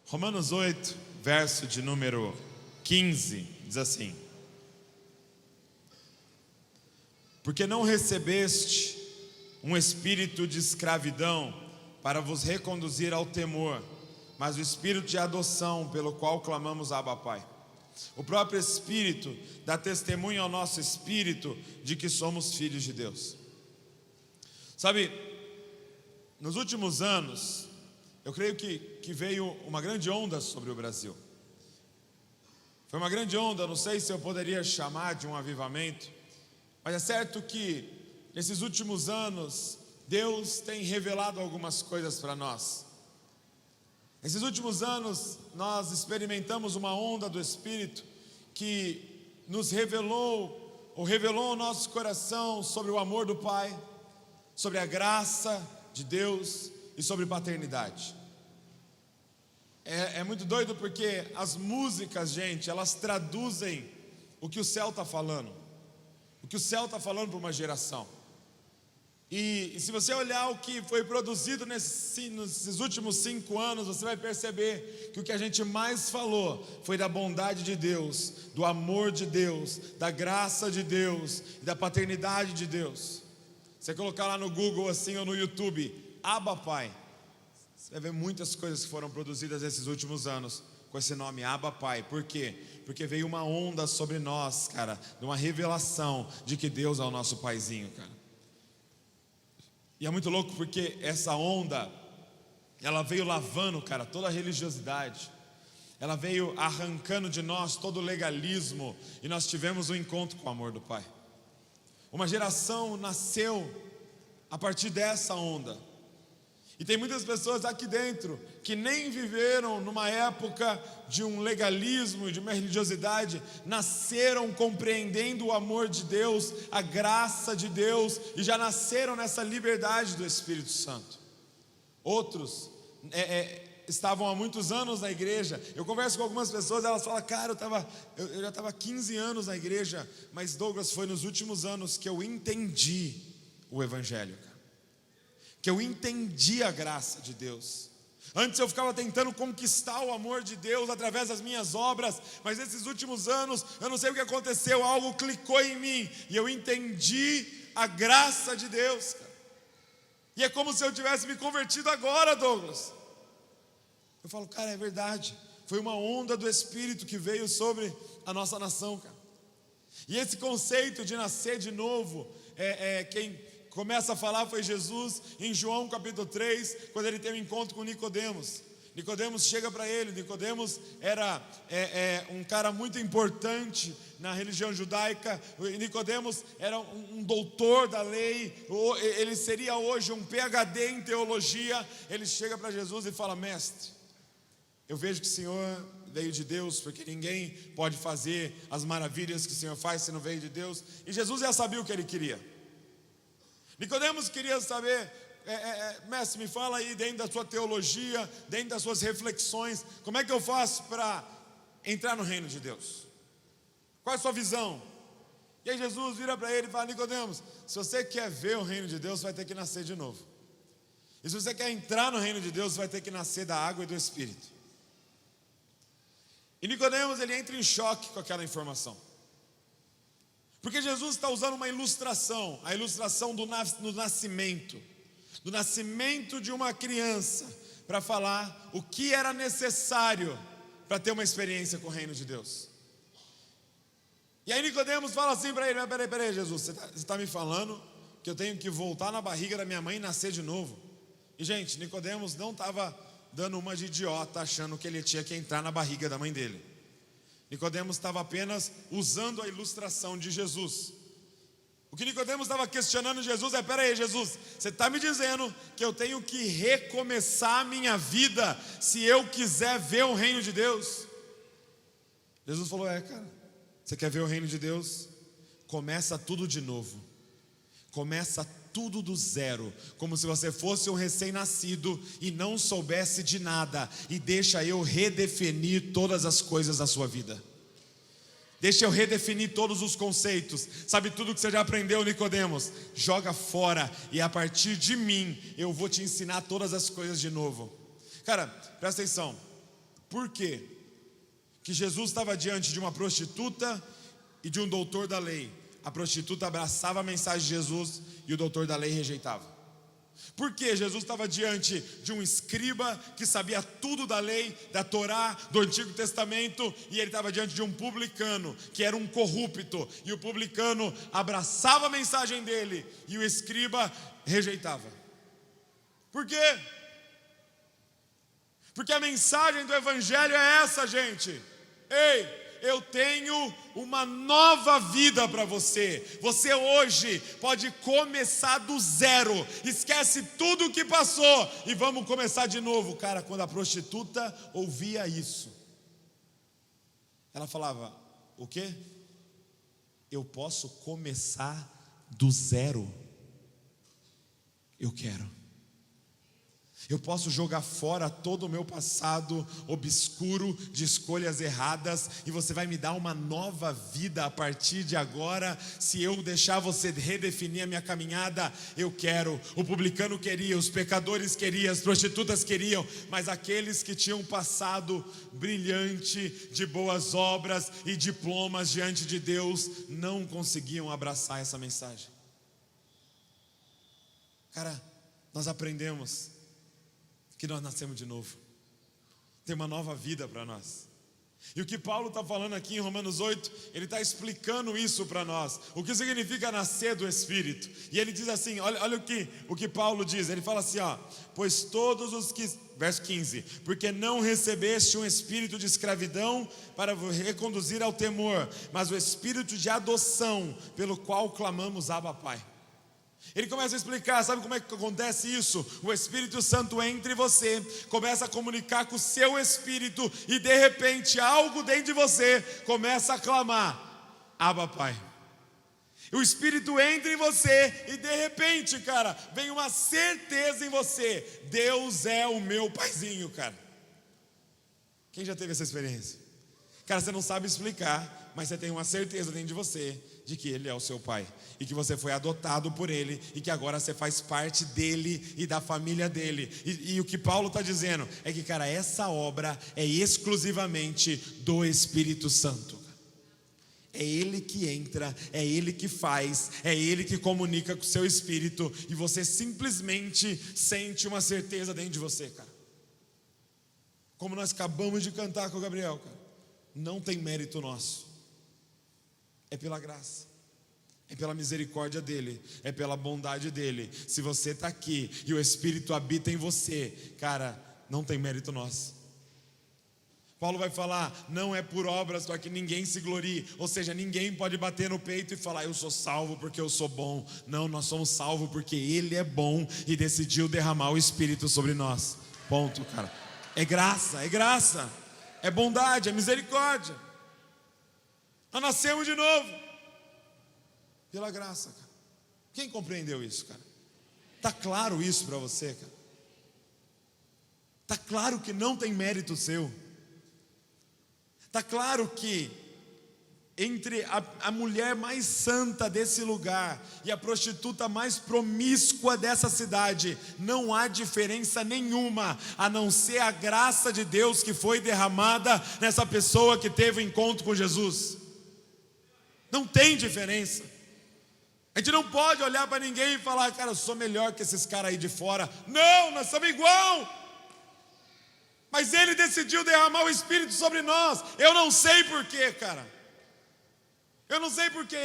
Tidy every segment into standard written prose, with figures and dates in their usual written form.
Romanos 8, verso de número 15, diz assim: porque não recebeste um espírito de escravidão para vos reconduzir ao temor, mas o espírito de adoção, pelo qual clamamos Abba, Pai. O próprio Espírito dá testemunho ao nosso espírito de que somos filhos de Deus. Sabe, nos últimos anos, eu creio que veio uma grande onda sobre o Brasil. Foi uma grande onda, não sei se eu poderia chamar de um avivamento, mas é certo que nesses últimos anos, Deus tem revelado algumas coisas para nós. Nesses últimos anos, nós experimentamos uma onda do Espírito que nos revelou, ou revelou ao nosso coração sobre o amor do Pai, sobre a graça de Deus e sobre paternidade. É muito doido porque as músicas, gente, elas traduzem o que o céu está falando. O que o céu está falando para uma geração. E se você olhar o que foi produzido nesses últimos 5 anos, você vai perceber que o que a gente mais falou foi da bondade de Deus, do amor de Deus, da graça de Deus e da paternidade de Deus. Você colocar lá no Google assim ou no YouTube, Abba Pai, você vai ver muitas coisas que foram produzidas nesses últimos anos com esse nome, Abba Pai. Por quê? Porque veio uma onda sobre nós, cara, de uma revelação de que Deus é o nosso paizinho, cara. E é muito louco porque essa onda, ela veio lavando, cara, toda a religiosidade. Ela veio arrancando de nós todo o legalismo, e nós tivemos um encontro com o amor do Pai. Uma geração nasceu a partir dessa onda. E tem muitas pessoas aqui dentro que nem viveram numa época de um legalismo, de uma religiosidade, nasceram compreendendo o amor de Deus, a graça de Deus, e já nasceram nessa liberdade do Espírito Santo. Outros estavam há muitos anos na igreja. Eu converso com algumas pessoas, elas falam: cara, eu já estava 15 anos na igreja, mas Douglas, foi nos últimos anos que eu entendi o Evangelho, que eu entendi a graça de Deus. Antes eu ficava tentando conquistar o amor de Deus através das minhas obras, mas nesses últimos anos, eu não sei o que aconteceu, algo clicou em mim, e eu entendi a graça de Deus, cara. E é como se eu tivesse me convertido agora, Douglas. Eu falo, cara, é verdade, foi uma onda do Espírito que veio sobre a nossa nação, cara. E esse conceito de nascer de novo, quem começa a falar foi Jesus, em João capítulo 3, quando ele tem um encontro com Nicodemos. Nicodemos chega para ele. Nicodemos era um cara muito importante na religião judaica. Nicodemos era um doutor da lei, ele seria hoje um PhD em teologia. Ele chega para Jesus e fala: mestre, eu vejo que o Senhor veio de Deus, porque ninguém pode fazer as maravilhas que o Senhor faz se não veio de Deus. E Jesus já sabia o que ele queria. Nicodemos queria saber: mestre, me fala aí, dentro da sua teologia, dentro das suas reflexões, como é que eu faço para entrar no reino de Deus? Qual é a sua visão? E aí Jesus vira para ele e fala: Nicodemos, se você quer ver o reino de Deus, você vai ter que nascer de novo. E se você quer entrar no reino de Deus, você vai ter que nascer da água e do Espírito. E Nicodemos, ele entra em choque com aquela informação, porque Jesus está usando uma ilustração, a ilustração do nascimento de uma criança, para falar o que era necessário para ter uma experiência com o reino de Deus. E aí Nicodemos fala assim para ele: mas peraí, Jesus, você está me falando que eu tenho que voltar na barriga da minha mãe e nascer de novo? E gente, Nicodemos não estava dando uma de idiota, achando que ele tinha que entrar na barriga da mãe dele. Nicodemos estava apenas usando a ilustração de Jesus. O que Nicodemos estava questionando Jesus é: peraí, Jesus, você está me dizendo que eu tenho que recomeçar a minha vida se eu quiser ver o reino de Deus? Jesus falou: cara, você quer ver o reino de Deus? Começa tudo de novo. Começa tudo do zero, como se você fosse um recém-nascido e não soubesse de nada, e deixa eu redefinir todas as coisas da sua vida. Deixa eu redefinir todos os conceitos. Sabe tudo que você já aprendeu, Nicodemos? Joga fora, e a partir de mim eu vou te ensinar todas as coisas de novo. Cara, presta atenção. Por quê? Que Jesus estava diante de uma prostituta e de um doutor da lei. A prostituta abraçava a mensagem de Jesus e o doutor da lei rejeitava. Por que Jesus estava diante de um escriba que sabia tudo da lei, da Torá, do Antigo Testamento, e ele estava diante de um publicano que era um corrupto, e o publicano abraçava a mensagem dele e o escriba rejeitava? Por quê? Porque a mensagem do Evangelho é essa, gente. Ei, eu tenho uma nova vida para você. Você hoje pode começar do zero. Esquece tudo o que passou e vamos começar de novo. Cara, quando a prostituta ouvia isso, ela falava: o quê? Eu posso começar do zero? Eu quero. Eu posso jogar fora todo o meu passado obscuro de escolhas erradas, e você vai me dar uma nova vida a partir de agora, se eu deixar você redefinir a minha caminhada. Eu quero. O publicano queria, os pecadores queriam, as prostitutas queriam, mas aqueles que tinham passado brilhante de boas obras e diplomas diante de Deus não conseguiam abraçar essa mensagem. Cara, nós aprendemos que nós nascemos de novo, tem uma nova vida para nós. E o que Paulo está falando aqui em Romanos 8, ele está explicando isso para nós, o que significa nascer do Espírito. E ele diz assim, olha o que Paulo diz, ele fala assim, pois todos os que, verso 15, porque não recebeste um espírito de escravidão para vos reconduzir ao temor, mas o espírito de adoção, pelo qual clamamos Abba, Pai. Ele começa a explicar, sabe como é que acontece isso? O Espírito Santo entra em você, começa a comunicar com o seu espírito, e de repente algo dentro de você começa a clamar Abba, Pai. O Espírito entra em você e de repente, cara, vem uma certeza em você: Deus é o meu paizinho, cara. Quem já teve essa experiência? Cara, você não sabe explicar, mas você tem uma certeza dentro de você de que Ele é o seu pai, e que você foi adotado por Ele, e que agora você faz parte dEle e da família dEle. E o que Paulo está dizendo é que, cara, essa obra é exclusivamente do Espírito Santo. É Ele que entra, é Ele que faz, é Ele que comunica com o seu espírito, e você simplesmente sente uma certeza dentro de você, cara. Como nós acabamos de cantar com o Gabriel, cara, não tem mérito nosso. É pela graça, é pela misericórdia dEle, é pela bondade dEle. Se você está aqui e o Espírito habita em você, cara, não tem mérito nosso. Paulo vai falar, não é por obras para que ninguém se glorie. Ou seja, ninguém pode bater no peito e falar, eu sou salvo porque eu sou bom. Não, nós somos salvos porque Ele é bom e decidiu derramar o Espírito sobre nós. Ponto, cara. É graça, é bondade, é misericórdia. Nós nascemos de novo pela graça, cara. Quem compreendeu isso, cara? Está claro isso para você, cara? Está claro que não tem mérito seu. Está claro que entre a mulher mais santa desse lugar e a prostituta mais promíscua dessa cidade, não há diferença nenhuma, a não ser a graça de Deus que foi derramada nessa pessoa que teve o encontro com Jesus. Não tem diferença. A gente não pode olhar para ninguém e falar, cara, eu sou melhor que esses caras aí de fora. Não, nós somos igual. Mas Ele decidiu derramar o Espírito sobre nós. Eu não sei porquê, cara. Eu não sei porquê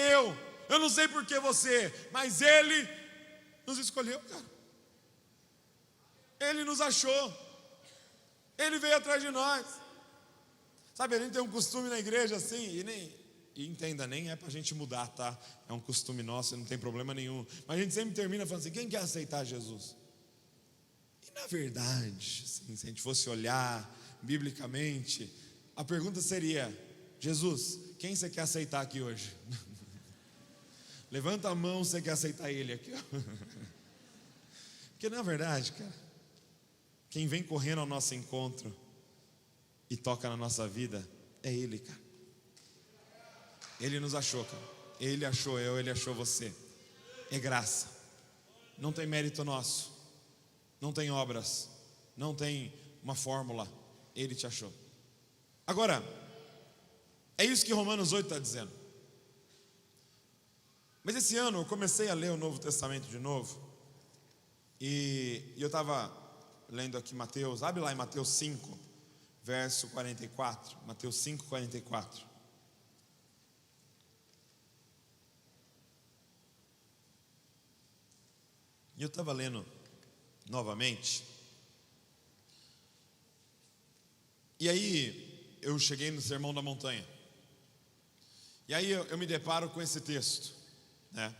eu não sei porquê você, mas Ele nos escolheu, cara. Ele nos achou. Ele veio atrás de nós. Sabe, a gente tem um costume na igreja assim, e entenda, nem é para a gente mudar, tá? É um costume nosso, não tem problema nenhum. Mas a gente sempre termina falando assim, quem quer aceitar Jesus? E na verdade, assim, se a gente fosse olhar biblicamente, a pergunta seria, Jesus, quem você quer aceitar aqui hoje? Levanta a mão se você quer aceitar Ele aqui. Porque na verdade, cara, quem vem correndo ao nosso encontro e toca na nossa vida é Ele, cara. Ele nos achou, cara. Ele achou eu, Ele achou você. É graça. Não tem mérito nosso. Não tem obras. Não tem uma fórmula. Ele te achou. Agora, é isso que Romanos 8 está dizendo. Mas esse ano eu comecei a ler o Novo Testamento de novo. E eu estava lendo aqui Mateus, abre lá em Mateus 5, verso 44. Mateus 5, 44. E eu estava lendo novamente. E aí eu cheguei no Sermão da Montanha. E aí eu me deparo com esse texto, né?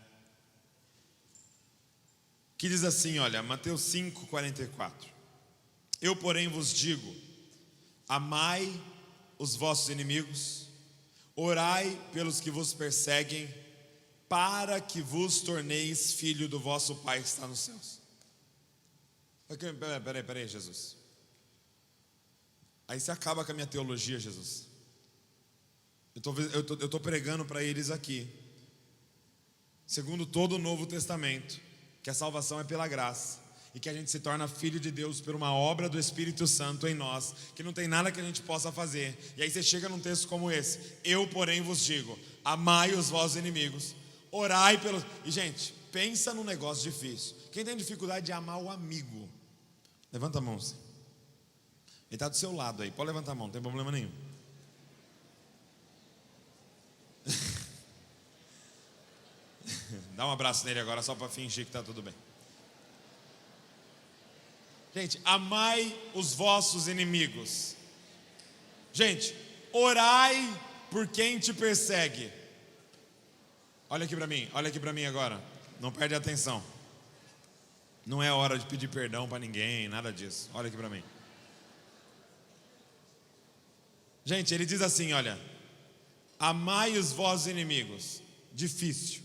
Que diz assim, olha, Mateus 5, 44. Eu, porém, vos digo: amai os vossos inimigos, orai pelos que vos perseguem, para que vos torneis filho do vosso Pai que está nos céus. Peraí, Jesus. Aí você acaba com a minha teologia, Jesus. Eu estou pregando para eles aqui, segundo todo o Novo Testamento, que a salvação é pela graça e que a gente se torna filho de Deus por uma obra do Espírito Santo em nós, que não tem nada que a gente possa fazer. E aí você chega num texto como esse: eu, porém, vos digo, amai os vossos inimigos, orai pelos... E gente, pensa num negócio difícil. Quem tem dificuldade de amar o amigo, levanta a mão. Ele está do seu lado aí, pode levantar a mão, não tem problema nenhum. Dá um abraço nele agora, só para fingir que está tudo bem. Gente, amai os vossos inimigos. Gente, orai por quem te persegue. Olha aqui para mim agora. Não perde a atenção. Não é hora de pedir perdão para ninguém, nada disso. Olha aqui para mim. Gente, ele diz assim, olha: amai os vossos inimigos. Difícil.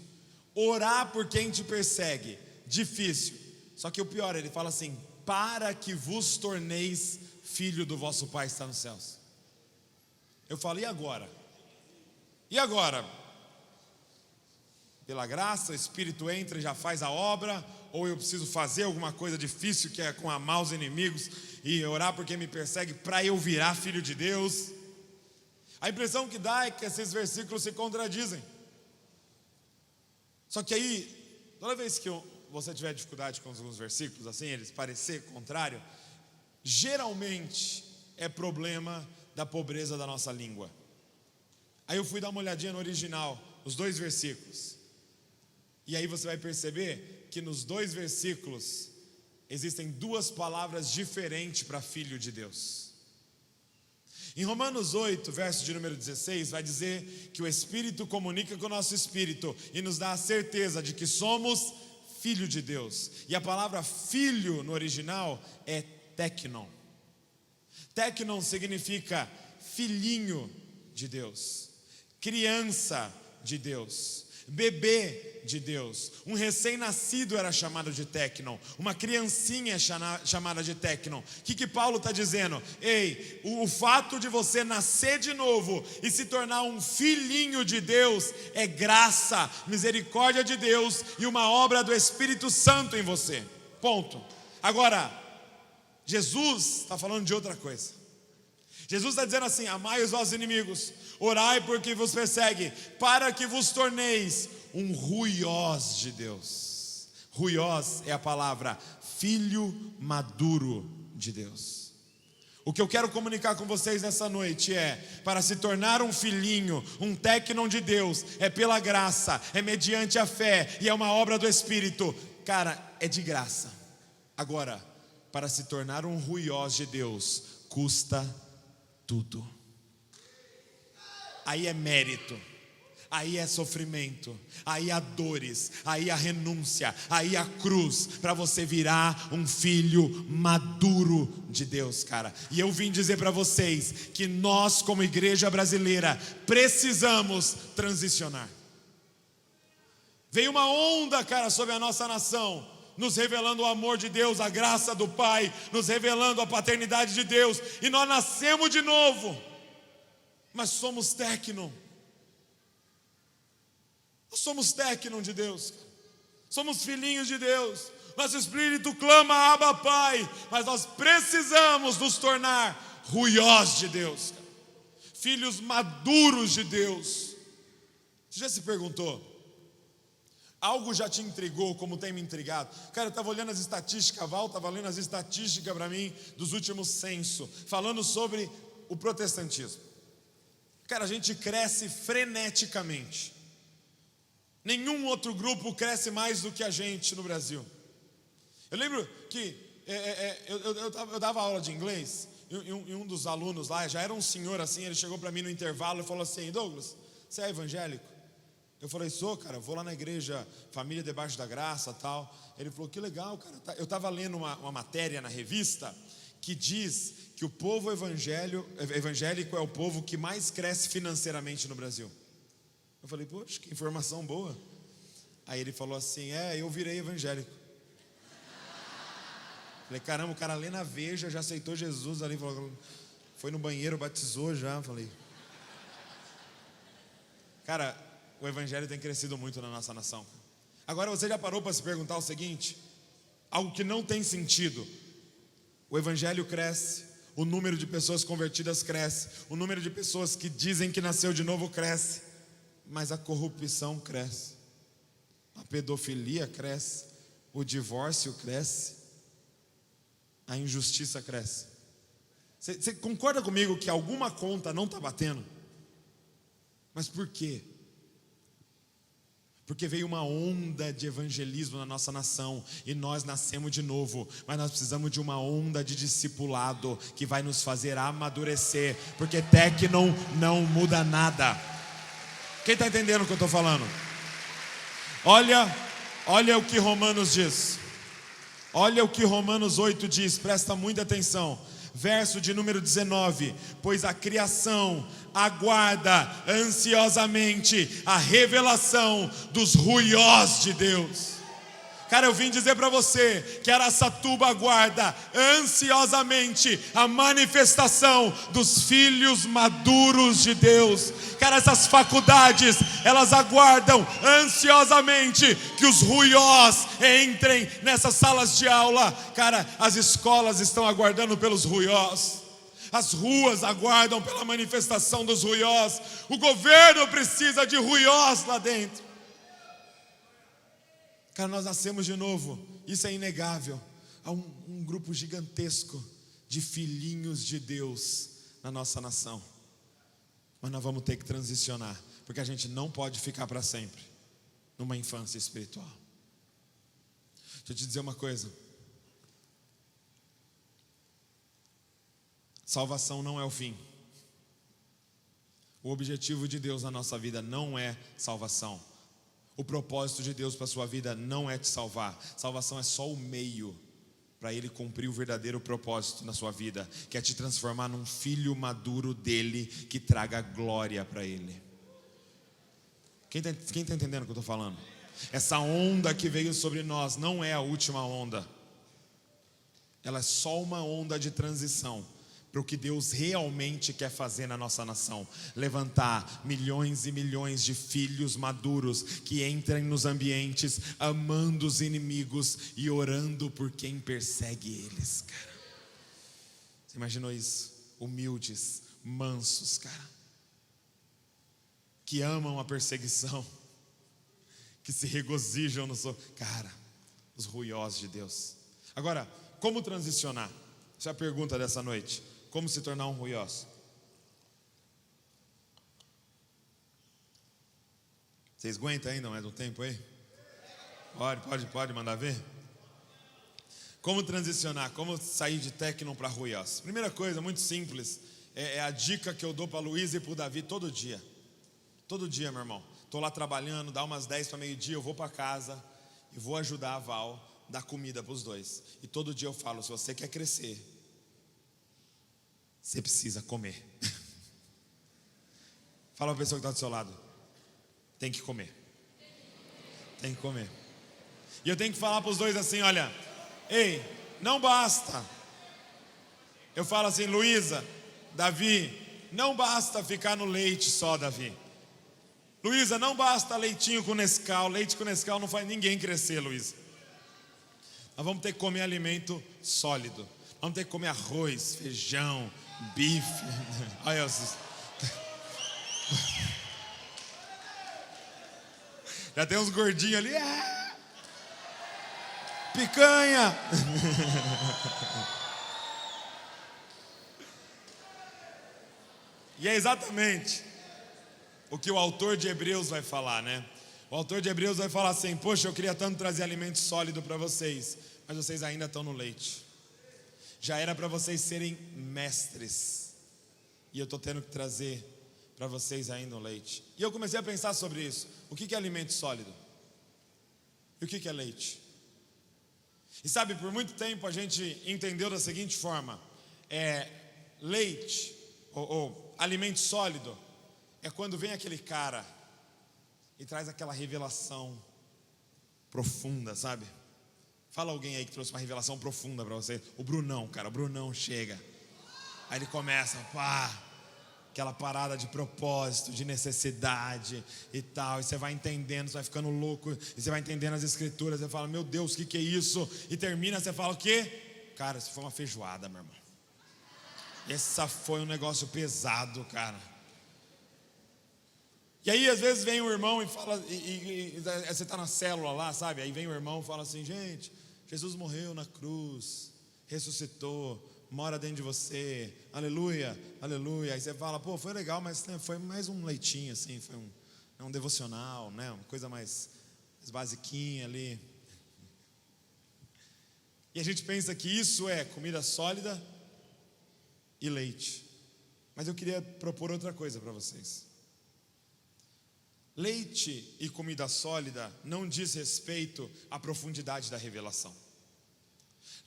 Orar por quem te persegue. Difícil. Só que o pior, ele fala assim: para que vos torneis filho do vosso Pai que está nos céus. Eu falo, e agora? E agora? Pela graça, o Espírito entra e já faz a obra? Ou eu preciso fazer alguma coisa difícil, que é com amar os inimigos e orar por quem me persegue, para eu virar filho de Deus? A impressão que dá é que esses versículos se contradizem. Só que aí, toda vez que você tiver dificuldade com alguns versículos, assim, eles parecer contrário, geralmente é problema da pobreza da nossa língua. Aí eu fui dar uma olhadinha no original, os 2 versículos. E aí você vai perceber que nos 2 versículos existem 2 palavras diferentes para filho de Deus. Em Romanos 8, verso de número 16, vai dizer que o Espírito comunica com o nosso Espírito e nos dá a certeza de que somos filho de Deus. E a palavra filho no original é teknon. Teknon significa filhinho de Deus, criança de Deus, bebê de Deus. Um recém-nascido era chamado de teknon, uma criancinha é chamada de teknon. O que Paulo está dizendo? Ei, o fato de você nascer de novo e se tornar um filhinho de Deus é graça, misericórdia de Deus e uma obra do Espírito Santo em você. Ponto. Agora, Jesus está falando de outra coisa. Jesus está dizendo assim: amai os vossos inimigos, orai por quem vos persegue, para que vos torneis um ruiós de Deus. Ruiós é a palavra filho maduro de Deus. O que eu quero comunicar com vocês nessa noite é: para se tornar um filhinho, um teknon de Deus, é pela graça, é mediante a fé e é uma obra do Espírito. Cara, é de graça. Agora, para se tornar um ruiós de Deus, custa tudo. Aí é mérito, aí é sofrimento, aí há dores, aí há renúncia, aí há cruz, para você virar um filho maduro de Deus, cara. E eu vim dizer para vocês que nós, como igreja brasileira, precisamos transicionar. Veio uma onda, cara, sobre a nossa nação, nos revelando o amor de Deus, a graça do Pai, nos revelando a paternidade de Deus, e nós nascemos de novo, mas somos teknon. Nós somos teknon de Deus, somos filhinhos de Deus. Nosso espírito clama, Abba Pai, mas nós precisamos nos tornar ruiós de Deus. filhos maduros de Deus. Você já se perguntou? Algo já te intrigou como tem me intrigado? Cara, eu estava olhando as estatísticas, a Val estava lendo as estatísticas para mim dos últimos censos, falando sobre o protestantismo. Cara, a gente cresce freneticamente. Nenhum outro grupo cresce mais do que a gente no Brasil. Eu lembro que eu dava aula de inglês e um dos alunos lá, já era um senhor assim, ele chegou para mim no intervalo e falou assim: Douglas, você é evangélico? Eu falei: sou, cara, vou lá na igreja Família Debaixo da Graça, tal. Ele falou: que legal, cara. Eu estava lendo uma matéria na revista que diz que o povo evangélico é o povo que mais cresce financeiramente no Brasil. Eu falei: poxa, que informação boa. Aí ele falou assim: eu virei evangélico. Falei: caramba, o cara lê na Veja, já aceitou Jesus ali, falou, foi no banheiro, batizou já. Falei: cara, o evangelho tem crescido muito na nossa nação. Agora, você já parou para se perguntar o seguinte? Algo que não tem sentido. O evangelho cresce, o número de pessoas convertidas cresce, o número de pessoas que dizem que nasceu de novo cresce, mas a corrupção cresce, a pedofilia cresce, o divórcio cresce, a injustiça cresce. Você concorda comigo que alguma conta não está batendo? Mas por quê? Porque veio uma onda de evangelismo na nossa nação e nós nascemos de novo, mas nós precisamos de uma onda de discipulado que vai nos fazer amadurecer, porque técnico não muda nada. Quem está entendendo o que eu estou falando? Olha o que Romanos diz. Olha o que Romanos 8 diz, presta muita atenção. Verso de número 19: pois a criação aguarda ansiosamente a revelação dos ruiós de Deus. Cara, eu vim dizer para você que Araçatuba aguarda ansiosamente a manifestação dos filhos maduros de Deus. Cara, essas faculdades, elas aguardam ansiosamente que os ruiós entrem nessas salas de aula. Cara, as escolas estão aguardando pelos ruiós. As ruas aguardam pela manifestação dos ruiós. O governo precisa de ruiós lá dentro. Cara, nós nascemos de novo, isso é inegável. Há um grupo gigantesco de filhinhos de Deus na nossa nação. Mas nós vamos ter que transicionar, porque a gente não pode ficar para sempre numa infância espiritual. Deixa eu te dizer uma coisa. Salvação não é o fim. O objetivo de Deus na nossa vida não é salvação. O propósito de Deus para a sua vida não é te salvar. Salvação é só o meio para Ele cumprir o verdadeiro propósito na sua vida, que é te transformar num filho maduro dEle, que traga glória para Ele. Quem está entendendo o que eu estou falando? Essa onda que veio sobre nós não é a última onda. Ela é só uma onda de transição para o que Deus realmente quer fazer na nossa nação. Levantar milhões e milhões de filhos maduros que entrem nos ambientes amando os inimigos e orando por quem persegue eles, cara. Você imaginou isso? Humildes, mansos, cara, que amam a perseguição, que se regozijam no cara, os ruiós de Deus. Agora, como transicionar? Essa é a pergunta dessa noite. Como se tornar um ruiós? Vocês aguentam ainda mais um tempo aí? Pode mandar ver? Como transicionar? Como sair de técnico para ruiós? Primeira coisa, muito simples, é a dica que eu dou para a Luísa e para o Davi todo dia. Todo dia, meu irmão. Estou lá trabalhando, dá umas 10 para meio-dia, eu vou para casa e vou ajudar a Val, dar comida para os dois. E todo dia eu falo: se você quer crescer, você precisa comer. Fala para a pessoa que está do seu lado: tem que comer. Tem que comer. E eu tenho que falar para os dois assim: olha, ei, não basta. Eu falo assim: Luísa, Davi, não basta ficar no leite só, Davi. Luísa, não basta leitinho com Nescau. Leite com Nescau não faz ninguém crescer, Luísa. Nós vamos ter que comer alimento sólido. Vamos ter que comer arroz, feijão, bife. Olha, Já tem uns gordinhos ali. Picanha. E é exatamente o que o autor de Hebreus vai falar, né? O autor de Hebreus vai falar assim: poxa, eu queria tanto trazer alimento sólido para vocês, mas vocês ainda estão no leite. Já era para vocês serem mestres, e eu estou tendo que trazer para vocês ainda o leite. E eu comecei a pensar sobre isso. O que é alimento sólido? E o que é leite? E sabe, por muito tempo a gente entendeu da seguinte forma: leite ou alimento sólido é quando vem aquele cara e traz aquela revelação profunda, sabe? Fala alguém aí que trouxe uma revelação profunda para você. O Brunão, cara, o Brunão chega. Aí ele começa, aquela parada de propósito, de necessidade e tal. E você vai entendendo, você vai ficando louco. E você vai entendendo as escrituras. Você fala, meu Deus, o que é isso? E termina, você fala o quê? Cara, isso foi uma feijoada, meu irmão. Essa foi um negócio pesado, cara. E aí às vezes vem o irmão e fala, você está na célula lá, sabe? Aí vem o irmão e fala assim: gente, Jesus morreu na cruz, ressuscitou, mora dentro de você, aleluia, aleluia. Aí você fala, pô, foi legal, mas foi mais um leitinho assim, foi um devocional, né? Uma coisa mais basiquinha ali. E a gente pensa que isso é comida sólida e leite. Mas eu queria propor outra coisa para vocês. Leite e comida sólida não diz respeito à profundidade da revelação.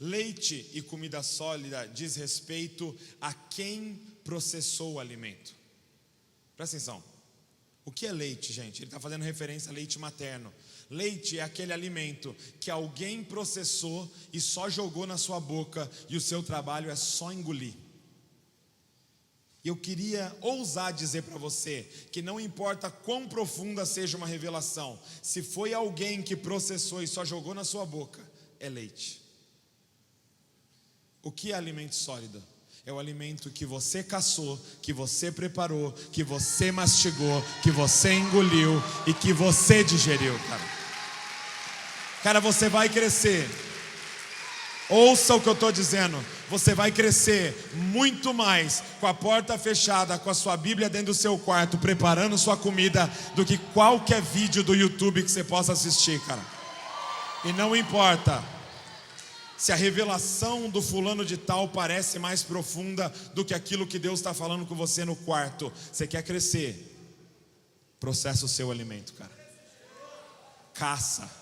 Leite e comida sólida diz respeito a quem processou o alimento. Presta atenção. O que é leite, gente? Ele está fazendo referência a leite materno. Leite é aquele alimento que alguém processou e só jogou na sua boca, e o seu trabalho é só engolir. E eu queria ousar dizer para você que não importa quão profunda seja uma revelação, se foi alguém que processou e só jogou na sua boca, é leite. O que é alimento sólido? É o alimento que você caçou, que você preparou, que você mastigou, que você engoliu e que você digeriu, cara. Cara, você vai crescer. Ouça o que eu estou dizendo. Você vai crescer muito mais com a porta fechada, com a sua Bíblia dentro do seu quarto, preparando sua comida, do que qualquer vídeo do YouTube que você possa assistir, cara. E não importa se a revelação do fulano de tal parece mais profunda do que aquilo que Deus está falando com você no quarto. Você quer crescer? Processa o seu alimento, cara. Caça.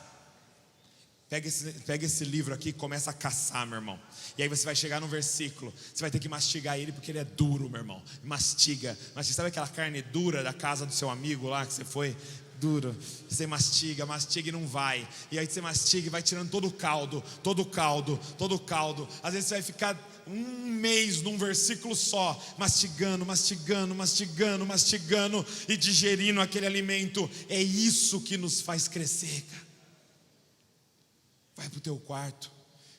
Pega esse livro aqui e começa a caçar, meu irmão. E aí você vai chegar no versículo. Você vai ter que mastigar ele porque ele é duro, meu irmão. Mastiga. Mas sabe aquela carne dura da casa do seu amigo lá que você foi? Duro. Você mastiga e não vai. E aí você mastiga e vai tirando todo o caldo. Às vezes você vai ficar um mês num versículo só, mastigando e digerindo aquele alimento. É isso que nos faz crescer, cara. Vai para o teu quarto,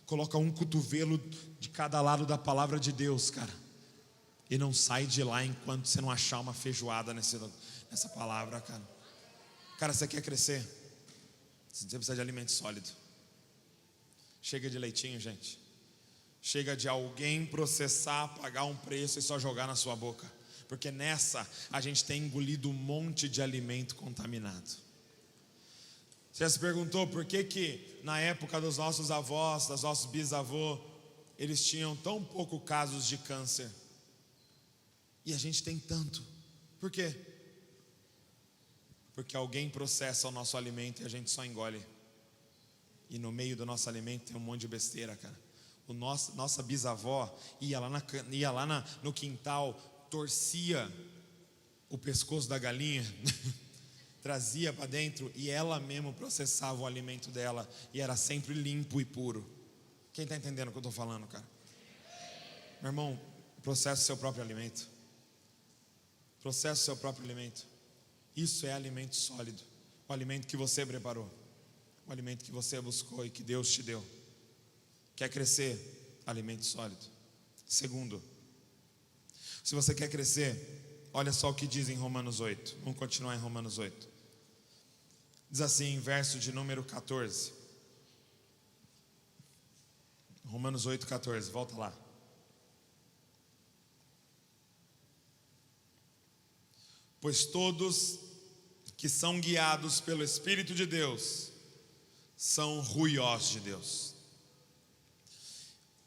coloca um cotovelo de cada lado da palavra de Deus, cara. E não sai de lá enquanto você não achar uma feijoada nessa palavra, cara. Cara, você quer crescer? Você precisa de alimento sólido. Chega de leitinho, gente. Chega de alguém processar, pagar um preço e só jogar na sua boca. Porque nessa a gente tem engolido um monte de alimento contaminado. Você já se perguntou por que na época dos nossos avós, dos nossos bisavós, eles tinham tão pouco casos de câncer? E a gente tem tanto. Por quê? Porque alguém processa o nosso alimento e a gente só engole. E no meio do nosso alimento tem um monte de besteira, cara. Nossa bisavó ia lá no quintal, torcia o pescoço da galinha, trazia para dentro e ela mesma processava o alimento dela e era sempre limpo e puro. Quem está entendendo o que eu estou falando, cara? Meu irmão, processa o seu próprio alimento. Processa o seu próprio alimento. Isso é alimento sólido. O alimento que você preparou, o alimento que você buscou e que Deus te deu. Quer crescer? Alimento sólido. Segundo, se você quer crescer, olha só o que diz em Romanos 8. Vamos continuar em Romanos 8. Diz assim, verso de número 14. Romanos 8,14, volta lá. Pois todos que são guiados pelo Espírito de Deus são ruiós de Deus.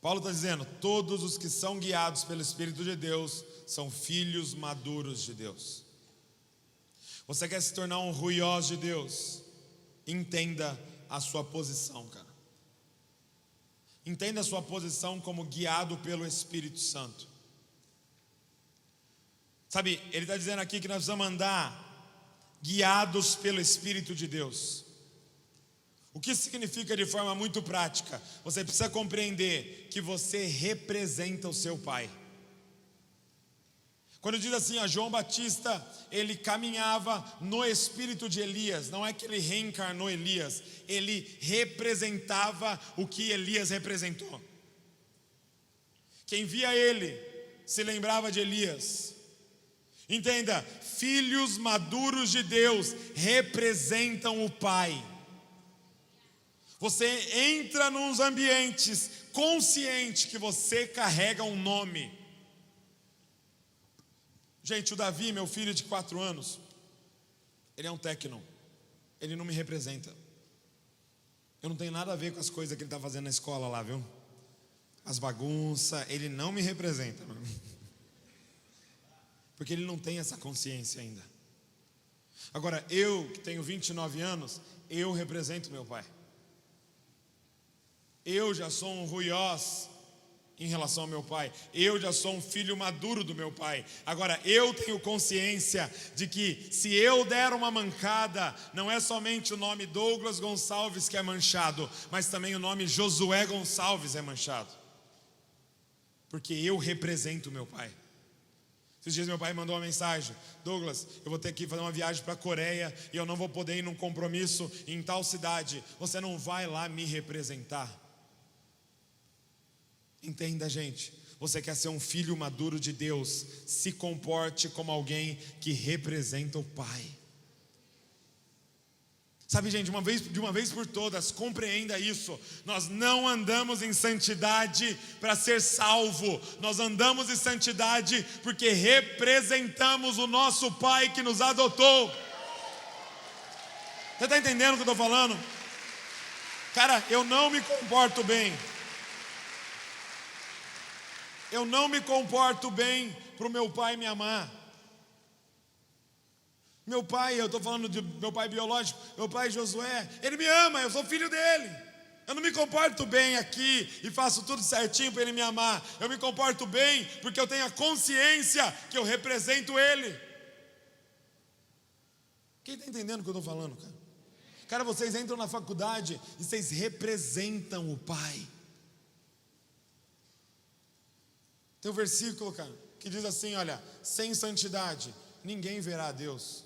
Paulo está dizendo, todos os que são guiados pelo Espírito de Deus são filhos maduros de Deus. Você quer se tornar um ruiós de Deus? Entenda a sua posição, cara. Entenda a sua posição como guiado pelo Espírito Santo. Sabe, ele está dizendo aqui que nós precisamos andar guiados pelo Espírito de Deus. O que significa de forma muito prática? Você precisa compreender que você representa o seu pai. Quando diz assim, João Batista, ele caminhava no espírito de Elias. Não é que ele reencarnou Elias, ele representava o que Elias representou. Quem via ele se lembrava de Elias. Entenda, filhos maduros de Deus representam o pai. Você entra nos ambientes consciente que você carrega um nome. Gente, o Davi, meu filho de 4 anos, ele é um técnico. Ele não me representa. Eu não tenho nada a ver com as coisas que ele está fazendo na escola lá, viu? As bagunças, ele não me representa. Porque ele não tem essa consciência ainda. Agora, eu que tenho 29 anos, eu represento meu pai. Eu já sou um ruiós em relação ao meu pai. Eu já sou um filho maduro do meu pai. Agora, eu tenho consciência de que se eu der uma mancada, não é somente o nome Douglas Gonçalves que é manchado, mas também o nome Josué Gonçalves é manchado. Porque eu represento o meu pai. Esses dias meu pai mandou uma mensagem: Douglas, eu vou ter que fazer uma viagem para a Coreia e eu não vou poder ir num compromisso em tal cidade. Você não vai lá me representar? Entenda, gente, você quer ser um filho maduro de Deus, se comporte como alguém que representa o Pai. Sabe, gente, de uma vez por todas, compreenda isso. Nós não andamos em santidade para ser salvo. Nós andamos em santidade porque representamos o nosso Pai que nos adotou. Você está entendendo o que eu estou falando? Cara, eu não me comporto bem. Eu não me comporto bem para o meu pai me amar. Meu pai, eu estou falando de meu pai biológico, meu pai Josué, ele me ama, eu sou filho dele. Eu não me comporto bem aqui e faço tudo certinho para ele me amar. Eu me comporto bem porque eu tenho a consciência que eu represento ele. Quem está entendendo o que eu estou falando, cara? Cara, vocês entram na faculdade e vocês representam o pai. Tem um versículo, cara, que diz assim, olha, sem santidade ninguém verá a Deus.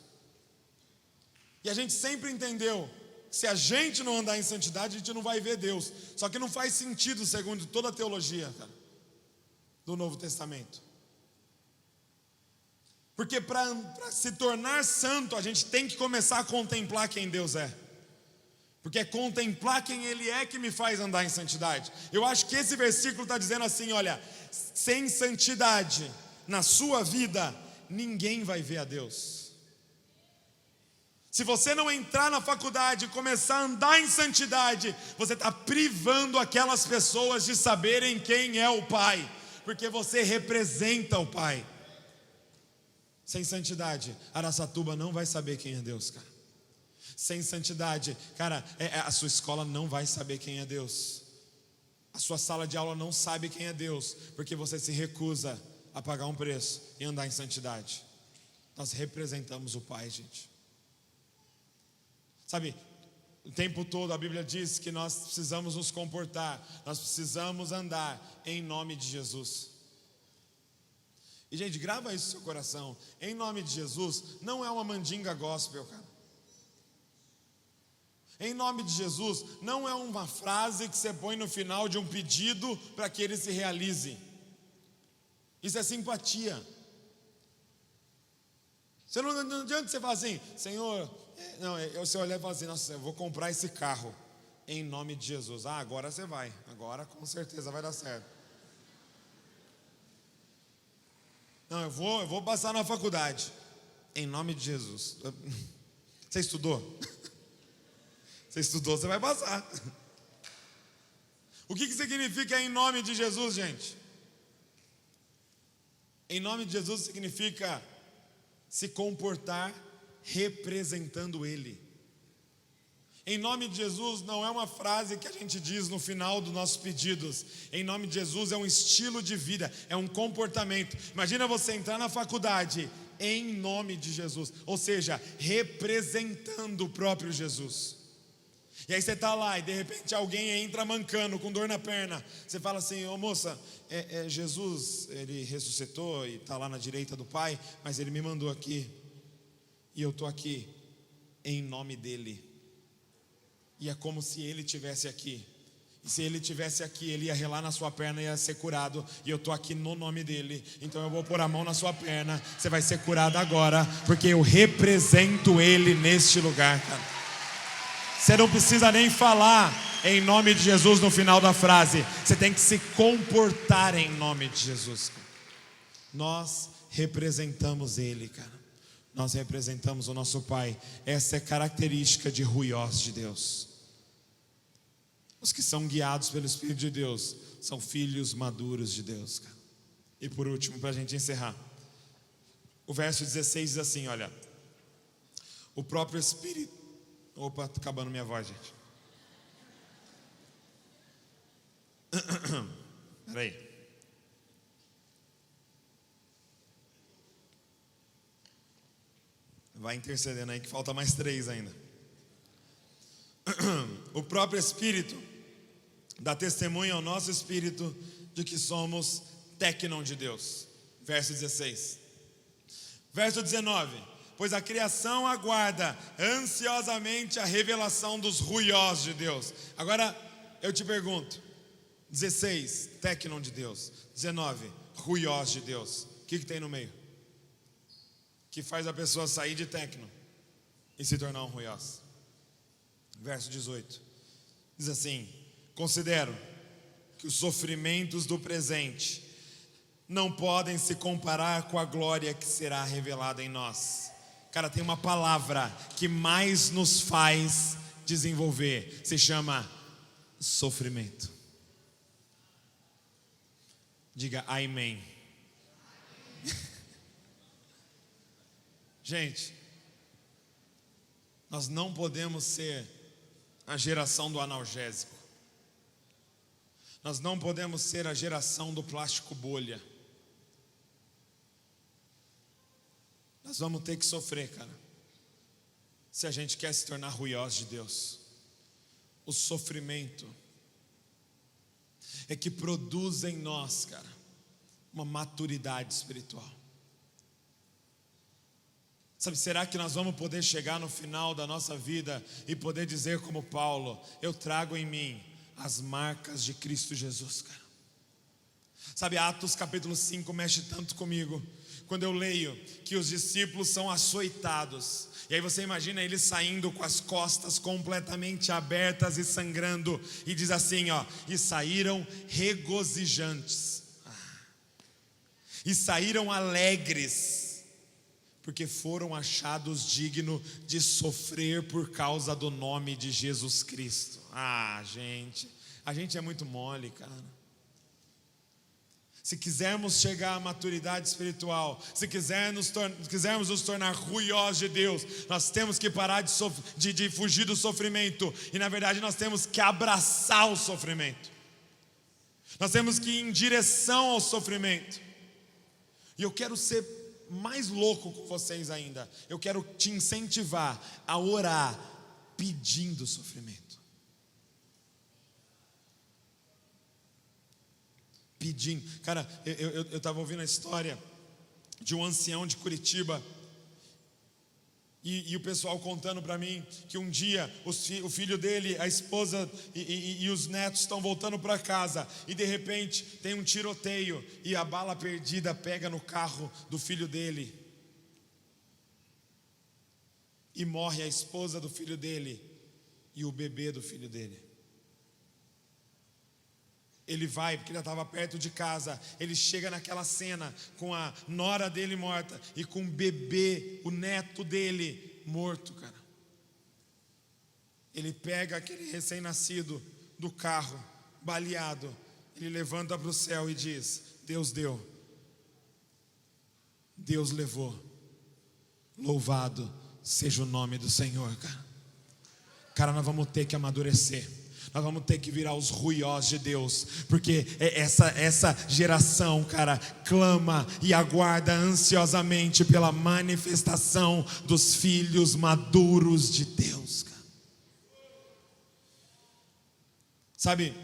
E a gente sempre entendeu que se a gente não andar em santidade, a gente não vai ver Deus. Só que não faz sentido segundo toda a teologia, cara, do Novo Testamento. Porque para se tornar santo, a gente tem que começar a contemplar quem Deus é. Porque é contemplar quem Ele é que me faz andar em santidade. Eu acho que esse versículo está dizendo assim, olha, sem santidade na sua vida, ninguém vai ver a Deus. Se você não entrar na faculdade e começar a andar em santidade, você está privando aquelas pessoas de saberem quem é o Pai, porque você representa o Pai. Sem santidade, Araçatuba não vai saber quem é Deus, cara. Sem santidade, cara, a sua escola não vai saber quem é Deus. A sua sala de aula não sabe quem é Deus, porque você se recusa a pagar um preço e andar em santidade. Nós representamos o Pai, gente. Sabe, o tempo todo a Bíblia diz que nós precisamos nos comportar, nós precisamos andar em nome de Jesus. E gente, grava isso no seu coração. Em nome de Jesus não é uma mandinga gospel, cara. Em nome de Jesus não é uma frase que você põe no final de um pedido para que ele se realize. Isso é simpatia. Não adianta você falar assim, Senhor, você olhar e falar assim, nossa, eu vou comprar esse carro em nome de Jesus. Agora você vai, agora com certeza vai dar certo. Não, eu vou passar na faculdade em nome de Jesus. Você estudou? Você estudou, você vai passar. O que significa em nome de Jesus, gente? Em nome de Jesus significa se comportar representando Ele. Em nome de Jesus não é uma frase que a gente diz no final dos nossos pedidos. Em nome de Jesus é um estilo de vida, é um comportamento. Imagina você entrar na faculdade em nome de Jesus, ou seja, representando o próprio Jesus. E aí você está lá e de repente alguém entra mancando, com dor na perna. Você fala assim, ô moça, Jesus, ele ressuscitou e está lá na direita do Pai, mas ele me mandou aqui. E eu estou aqui em nome dele. E é como se ele estivesse aqui. E se ele estivesse aqui, ele ia relar na sua perna e ia ser curado. E eu estou aqui no nome dele. Então eu vou pôr a mão na sua perna. Você vai ser curado agora, porque eu represento ele neste lugar, cara. Você não precisa nem falar em nome de Jesus no final da frase. Você tem que se comportar em nome de Jesus. Nós representamos ele, cara. Nós representamos o nosso Pai. Essa é característica de ruiós de Deus. Os que são guiados pelo Espírito de Deus são filhos maduros de Deus, cara. E por último, para a gente encerrar, o verso 16 diz assim, olha: o próprio Espírito... Opa, está acabando minha voz, gente. Espera aí. Vai intercedendo aí que falta mais 3 ainda. O próprio Espírito dá testemunho ao nosso espírito de que somos tecnon de Deus. Verso 16. Verso 19. Pois a criação aguarda ansiosamente a revelação dos ruiós de Deus. Agora eu te pergunto, 16, tecnon de Deus. 19, ruiós de Deus. O que tem no meio? Que faz a pessoa sair de tecno e se tornar um ruiós. Verso 18 diz assim: considero que os sofrimentos do presente não podem se comparar com a glória que será revelada em nós. Cara, tem uma palavra que mais nos faz desenvolver, se chama sofrimento. Diga amém. Gente, nós não podemos ser a geração do analgésico. Nós não podemos ser a geração do plástico bolha. Nós vamos ter que sofrer, cara, se a gente quer se tornar ruiós de Deus. O sofrimento é que produz em nós, cara, uma maturidade espiritual. Sabe, será que nós vamos poder chegar no final da nossa vida e poder dizer como Paulo: eu trago em mim as marcas de Cristo Jesus, cara? Sabe, Atos capítulo 5 mexe tanto comigo, quando eu leio que os discípulos são açoitados, e aí você imagina eles saindo com as costas completamente abertas e sangrando, e diz assim, ó: e saíram regozijantes, e saíram alegres, porque foram achados dignos de sofrer por causa do nome de Jesus Cristo. Gente, a gente é muito mole, cara. Se quisermos chegar à maturidade espiritual, se quisermos nos tornar ruiós de Deus, nós temos que parar de fugir do sofrimento. E na verdade nós temos que abraçar o sofrimento. Nós temos que ir em direção ao sofrimento. E eu quero ser mais louco com vocês ainda. Eu quero te incentivar a orar pedindo sofrimento. Pedindo. Cara, eu estava ouvindo a história de um ancião de Curitiba, e o pessoal contando para mim que um dia o filho dele, a esposa e os netos estão voltando para casa, e de repente tem um tiroteio e a bala perdida pega no carro do filho dele. e morre a esposa do filho dele e o bebê do filho dele. Ele vai, porque ele estava perto de casa, ele chega naquela cena com a nora dele morta e com o bebê, o neto dele, morto, cara. Ele pega aquele recém-nascido do carro, baleado, ele levanta para o céu e diz: Deus deu, Deus levou, louvado seja o nome do Senhor, cara. Cara, nós vamos ter que amadurecer. Nós vamos ter que virar os ruiós de Deus, porque essa geração, cara, clama e aguarda ansiosamente pela manifestação dos filhos maduros de Deus, cara. Sabe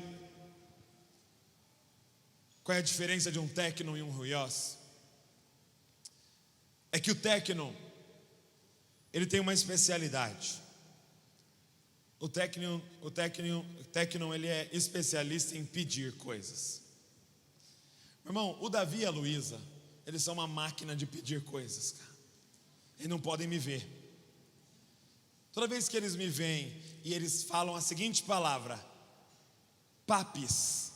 qual é a diferença de um técno e um ruiós? É que o técno, ele tem uma especialidade. O técnico, ele é especialista em pedir coisas. Meu irmão, o Davi e a Luísa, eles são uma máquina de pedir coisas, cara. Eles não podem me ver. Toda vez que eles me veem e eles falam a seguinte palavra: papis.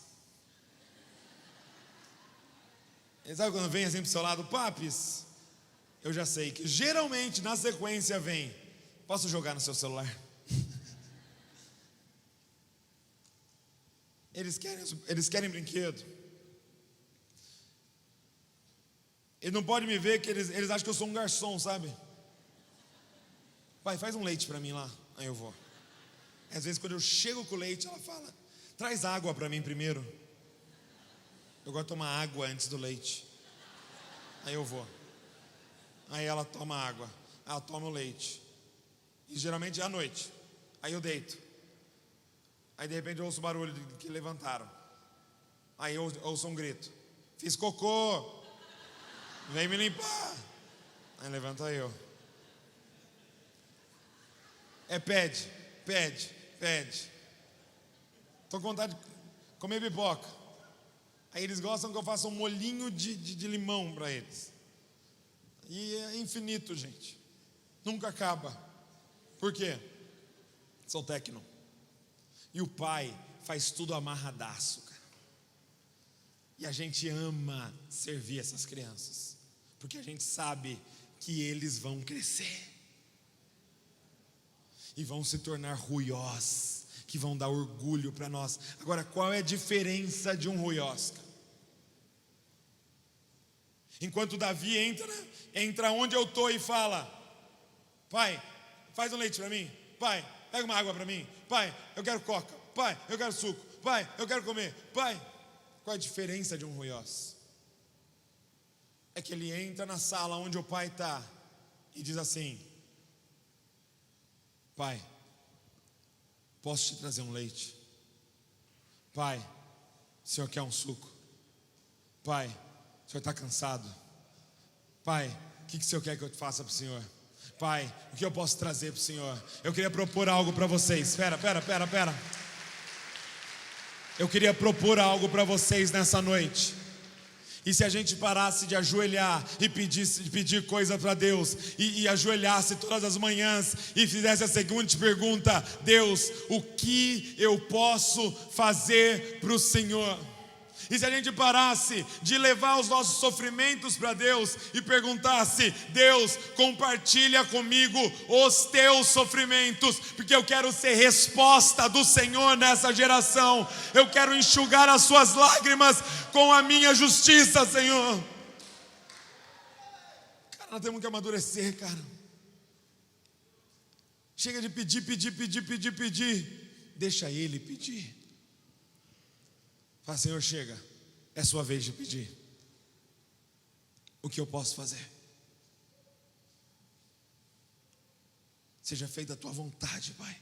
Eles sabem quando vem assim pro seu lado, papis? Eu já sei que geralmente na sequência vem: posso jogar no seu celular? Eles querem brinquedo. Eles não podem me ver que eles acham que eu sou um garçom, sabe? Pai, faz um leite para mim lá. Aí eu vou. Às vezes quando eu chego com o leite, ela fala: traz água para mim primeiro. Eu gosto de tomar água antes do leite. Aí eu vou. Aí ela toma água, ela toma o leite. E geralmente é à noite. Aí eu deito. Aí de repente eu ouço o barulho de que levantaram. Aí eu ouço um grito: fiz cocô, vem me limpar. Aí levanta eu. Pede. Tô com vontade de comer pipoca. Aí eles gostam que eu faça um molhinho de limão para eles. E é infinito, gente. Nunca acaba. Por quê? Sou técnico. E o pai faz tudo amarradaço, cara. E a gente ama servir essas crianças, porque a gente sabe que eles vão crescer e vão se tornar ruiós, que vão dar orgulho para nós. Agora, qual é a diferença de um ruiós? Enquanto Davi entra onde eu estou e fala: pai, faz um leite para mim. Pai, pega uma água para mim. Pai, eu quero coca. Pai, eu quero suco. Pai, eu quero comer. Pai, qual é a diferença de um ruiós? É que ele entra na sala onde o pai está e diz assim: pai, posso te trazer um leite? Pai, o senhor quer um suco? Pai, o senhor está cansado? Pai, o que o senhor quer que eu faça para o senhor? Pai, o que eu posso trazer para o senhor? Eu queria propor algo para vocês. Espera. Eu queria propor algo para vocês nessa noite. E se a gente parasse de ajoelhar e pedir coisa para Deus, e ajoelhasse todas as manhãs e fizesse a seguinte pergunta: Deus, o que eu posso fazer para o Senhor? E se a gente parasse de levar os nossos sofrimentos para Deus e perguntasse: Deus, compartilha comigo os teus sofrimentos, porque eu quero ser resposta do Senhor nessa geração. Eu quero enxugar as suas lágrimas com a minha justiça, Senhor. Cara, nós temos que amadurecer, cara. Chega de pedir. Deixa Ele pedir. Fala: Senhor, chega, é sua vez de pedir. O que eu posso fazer? Seja feita a tua vontade, Pai.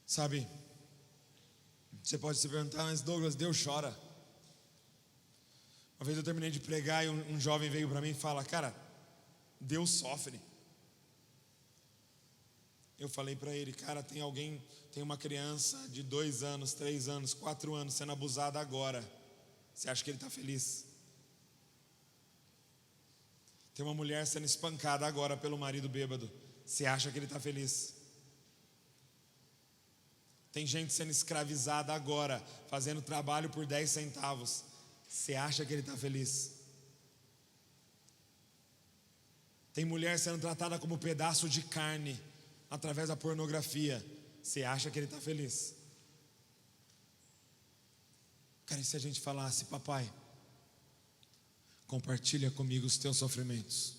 Sabe, você pode se perguntar: mas Douglas, Deus chora. Uma vez eu terminei de pregar e um jovem veio para mim e fala: cara, Deus sofre. Eu falei para ele: cara, tem uma criança de 2 anos, 3 anos, 4 anos sendo abusada agora. Você acha que ele está feliz? Tem uma mulher sendo espancada agora pelo marido bêbado. Você acha que ele está feliz? Tem gente sendo escravizada agora, fazendo trabalho por 10 centavos. Você acha que ele está feliz? Tem mulher sendo tratada como pedaço de carne através da pornografia. Você acha que ele está feliz? Cara, e se a gente falasse: papai, compartilha comigo os teus sofrimentos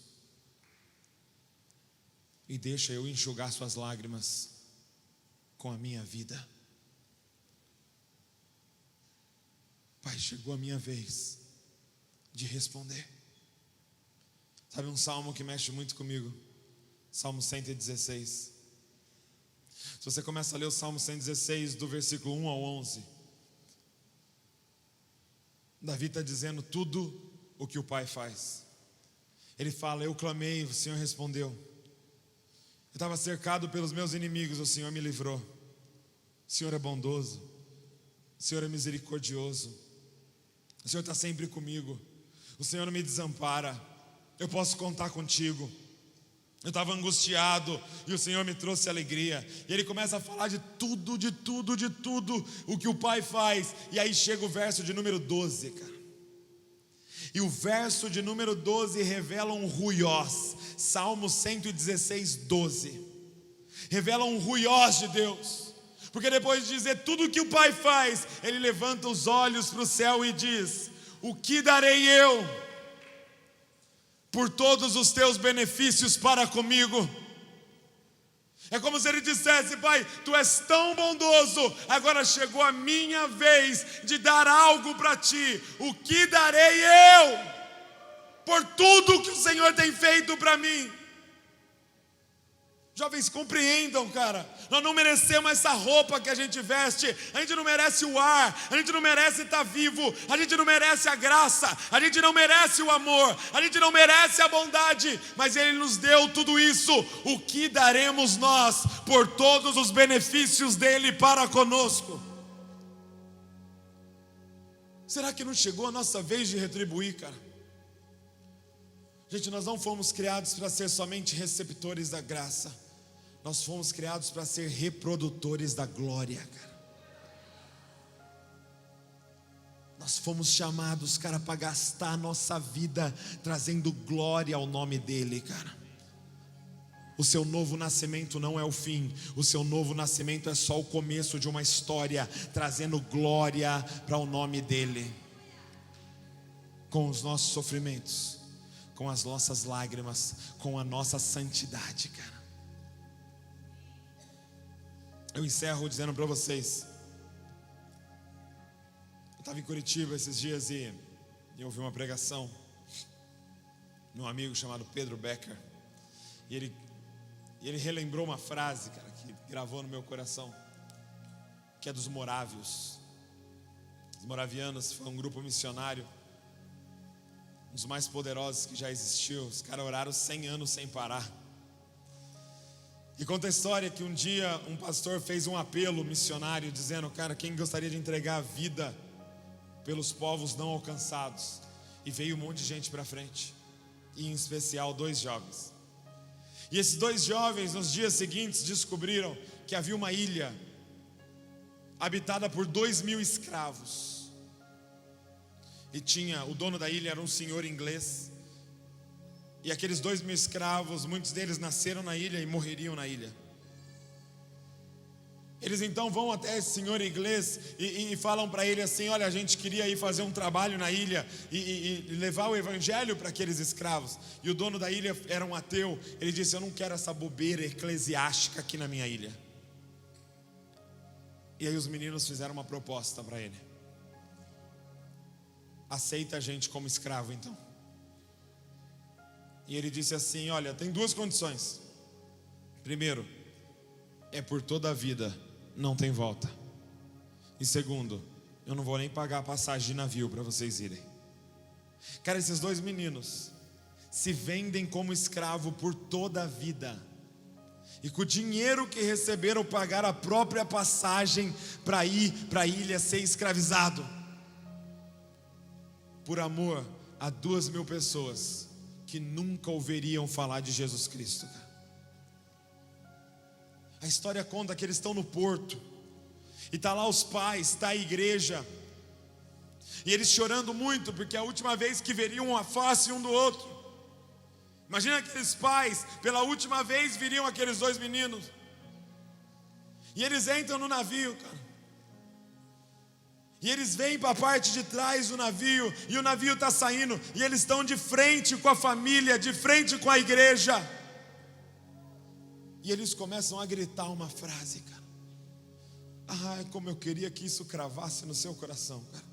e deixa eu enxugar suas lágrimas com a minha vida. Pai, chegou a minha vez de responder. Sabe um salmo que mexe muito comigo? Salmo 116. Se você começa a ler o Salmo 116, do versículo 1 ao 11, Davi está dizendo tudo o que o pai faz. Ele fala: eu clamei, o Senhor respondeu. Eu estava cercado pelos meus inimigos, o Senhor me livrou. O Senhor é bondoso, o Senhor é misericordioso, o Senhor está sempre comigo, o Senhor não me desampara, eu posso contar contigo. Eu estava angustiado e o Senhor me trouxe alegria. E ele começa a falar de tudo o que o pai faz. E aí chega o verso de número 12, cara. E o verso de número 12 revela um ruiós. Salmo 116, 12. Revela um ruiós de Deus. Porque depois de dizer tudo o que o pai faz, ele levanta os olhos para o céu e diz: o que darei eu por todos os teus benefícios para comigo? É como se ele dissesse: pai, tu és tão bondoso, agora chegou a minha vez de dar algo para ti. O que darei eu por tudo que o Senhor tem feito para mim? Jovens, compreendam, cara, nós não merecemos essa roupa que a gente veste, a gente não merece o ar, a gente não merece estar vivo, a gente não merece a graça, a gente não merece o amor, a gente não merece a bondade, mas Ele nos deu tudo isso. O que daremos nós por todos os benefícios dEle para conosco? Será que não chegou a nossa vez de retribuir, cara? Gente, nós não fomos criados para ser somente receptores da graça, nós fomos criados para ser reprodutores da glória, cara. Nós fomos chamados, cara, para gastar a nossa vida trazendo glória ao nome dEle, cara. O seu novo nascimento não é o fim, o seu novo nascimento é só o começo de uma história, trazendo glória para o nome dEle. Com os nossos sofrimentos, com as nossas lágrimas, com a nossa santidade, cara. Eu encerro dizendo para vocês, eu estava em Curitiba esses dias e eu ouvi uma pregação de um amigo chamado Pedro Becker, e ele relembrou uma frase, cara, que gravou no meu coração, que é dos morávios. Os moravianos foi um grupo missionário, um dos mais poderosos que já existiu. Os caras oraram 100 anos sem parar. E conta a história que um dia um pastor fez um apelo missionário dizendo: cara, quem gostaria de entregar a vida pelos povos não alcançados? E veio um monte de gente para frente, e em especial 2 jovens. E esses 2 jovens nos dias seguintes descobriram que havia uma ilha habitada por 2.000 escravos. E o dono da ilha era um senhor inglês. E aqueles 2.000 escravos, muitos deles nasceram na ilha e morreriam na ilha. Eles então vão até esse senhor inglês e falam para ele assim: olha, a gente queria ir fazer um trabalho na ilha e levar o evangelho para aqueles escravos. E o dono da ilha era um ateu. Ele disse: eu não quero essa bobeira eclesiástica aqui na minha ilha. E aí os meninos fizeram uma proposta para ele: aceita a gente como escravo então. E ele disse assim: olha, tem 2 condições. Primeiro, é por toda a vida, não tem volta. E segundo, eu não vou nem pagar a passagem de navio para vocês irem. Cara, esses 2 meninos se vendem como escravo por toda a vida, e com o dinheiro que receberam pagaram a própria passagem para ir para a ilha ser escravizado, por amor a 2.000 pessoas que nunca ouviriam falar de Jesus Cristo, cara. A história conta que eles estão no porto, e está lá os pais, está a igreja, e eles chorando muito, porque é a última vez que veriam a face um do outro. Imagina aqueles pais, pela última vez viriam aqueles dois meninos, e eles entram no navio, cara, e eles vêm para a parte de trás do navio, e o navio está saindo, e eles estão de frente com a família, de frente com a igreja, e eles começam a gritar uma frase, cara. Ai, como eu queria que isso cravasse no seu coração, cara,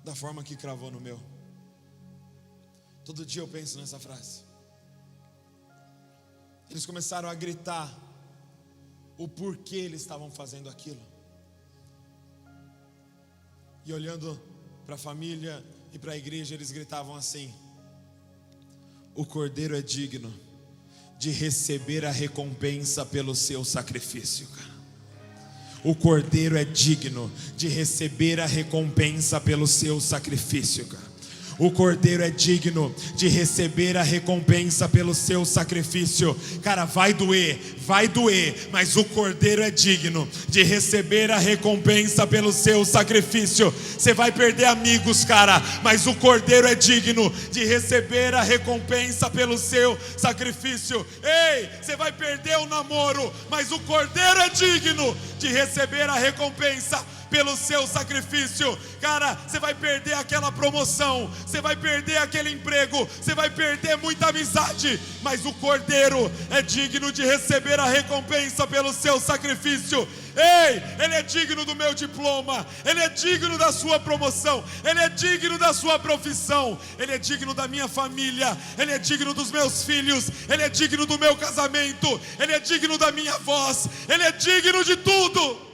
da forma que cravou no meu. Todo dia eu penso nessa frase. Eles começaram a gritar o porquê eles estavam fazendo aquilo. E olhando para a família e para a igreja, eles gritavam assim: o Cordeiro é digno de receber a recompensa pelo seu sacrifício, cara. O Cordeiro é digno de receber a recompensa pelo seu sacrifício, cara. O Cordeiro é digno de receber a recompensa pelo seu sacrifício. Cara, vai doer, mas o Cordeiro é digno de receber a recompensa pelo seu sacrifício. Você vai perder amigos, cara, mas o Cordeiro é digno de receber a recompensa pelo seu sacrifício. Ei, você vai perder o namoro, mas o Cordeiro é digno de receber a recompensa pelo seu sacrifício. Cara, você vai perder aquela promoção, você vai perder aquele emprego, você vai perder muita amizade, mas o Cordeiro é digno de receber a recompensa pelo seu sacrifício. Ei, Ele é digno do meu diploma, Ele é digno da sua promoção, Ele é digno da sua profissão, Ele é digno da minha família, Ele é digno dos meus filhos, Ele é digno do meu casamento, Ele é digno da minha voz, Ele é digno de tudo.